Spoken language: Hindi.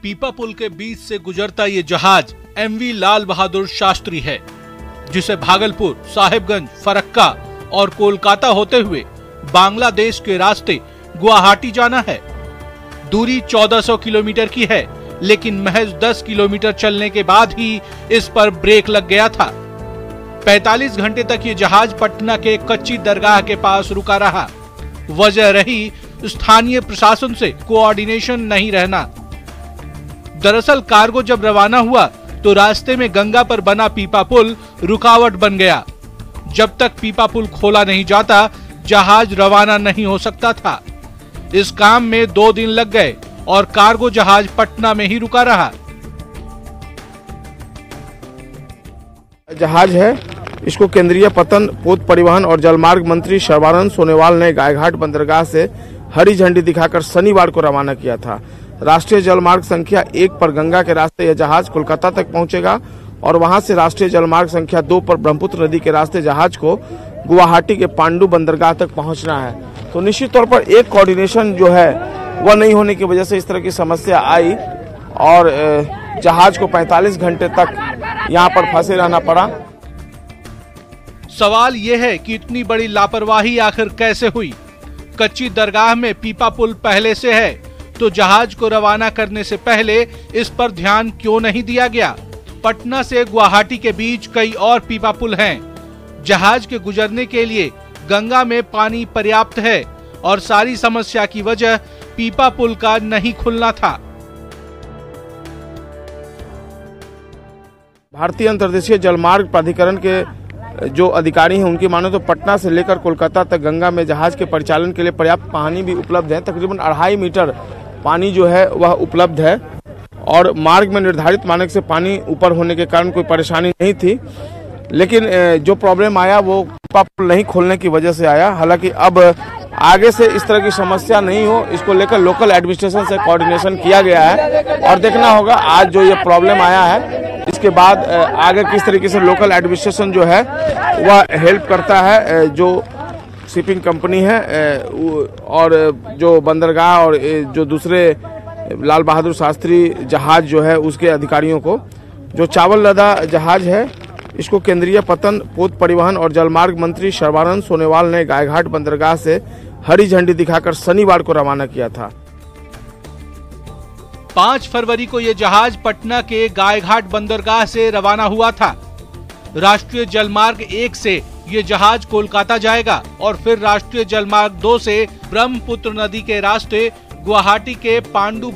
पीपा पुल के बीच से गुजरता ये जहाज एमवी लाल बहादुर शास्त्री है, जिसे भागलपुर, साहिबगंज, फरक्का और कोलकाता होते हुए बांग्लादेश के रास्ते गुवाहाटी जाना है। दूरी 1400 किलोमीटर की है, लेकिन महज 10 किलोमीटर चलने के बाद ही इस पर ब्रेक लग गया था। 45 घंटे तक ये जहाज पटना के कच्ची दरगाह के पास रुका रहा। वजह रही स्थानीय प्रशासन से कोऑर्डिनेशन नहीं रहना। दरअसल कार्गो जब रवाना हुआ तो रास्ते में गंगा पर बना पीपा पुल रुकावट बन गया। जब तक पीपा पुल खोला नहीं जाता, जहाज रवाना नहीं हो सकता था। इस काम में 2 दिन लग गए और कार्गो जहाज पटना में ही रुका रहा। जहाज है, इसको केंद्रीय पतन, पोत परिवहन और जलमार्ग मंत्री सर्बानंद सोनोवाल ने गायघाट बंदरगाह से हरी झंडी दिखाकर शनिवार को रवाना किया था। राष्ट्रीय जलमार्ग संख्या 1 पर गंगा के रास्ते यह जहाज कोलकाता तक पहुंचेगा और वहां से राष्ट्रीय जलमार्ग संख्या 2 पर ब्रह्मपुत्र नदी के रास्ते जहाज को गुवाहाटी के पांडु बंदरगाह तक पहुंचना है। तो निश्चित तौर पर एक कोऑर्डिनेशन जो है वह नहीं होने की वजह से इस तरह की समस्या आई और जहाज को 45 घंटे तक यहां पर फंसे रहना पड़ा। सवाल यह है कि इतनी बड़ी लापरवाही आखिर कैसे हुई? कच्ची दरगाह में पीपा पुल पहले से है, तो जहाज को रवाना करने से पहले इस पर ध्यान क्यों नहीं दिया गया? पटना से गुवाहाटी के बीच कई और पीपा पुल हैं। जहाज के गुजरने के लिए गंगा में पानी पर्याप्त है और सारी समस्या की वजह पीपा पुल का नहीं खुलना था। भारतीय अंतर्देशीय जलमार्ग प्राधिकरण के जो अधिकारी हैं उनकी मानो तो पटना से लेकर कोलकाता तक गंगा में जहाज के परिचालन के लिए पर्याप्त पानी भी उपलब्ध है। तकरीबन 2.5 मीटर पानी जो है वह उपलब्ध है और मार्ग में निर्धारित मानक से पानी ऊपर होने के कारण कोई परेशानी नहीं थी। लेकिन जो प्रॉब्लम आया वो पीपा पुल नहीं खोलने की वजह से आया। हालांकि अब आगे से इस तरह की समस्या नहीं हो, इसको लेकर लोकल एडमिनिस्ट्रेशन से कोऑर्डिनेशन किया गया है और देखना होगा आज जो ये प्रॉब्लम आया है इसके बाद आगे किस तरीके से लोकल एडमिनिस्ट्रेशन जो है वह हेल्प करता है। जो शिपिंग कंपनी है और जो बंदरगाह और जो दूसरे लाल बहादुर शास्त्री जहाज जो है उसके अधिकारियों को, जो चावल लदा जहाज है इसको केंद्रीय पतन, पोत परिवहन और जलमार्ग मंत्री सर्बानंद सोनोवाल ने गायघाट बंदरगाह से हरी झंडी दिखाकर शनिवार को रवाना किया था। 5 फरवरी को यह जहाज पटना के गायघाट बंदरगाह से रवाना हुआ था। राष्ट्रीय जलमार्ग 1 से ये जहाज कोलकाता जाएगा और फिर राष्ट्रीय जलमार्ग 2 से ब्रह्मपुत्र नदी के रास्ते गुवाहाटी के पांडु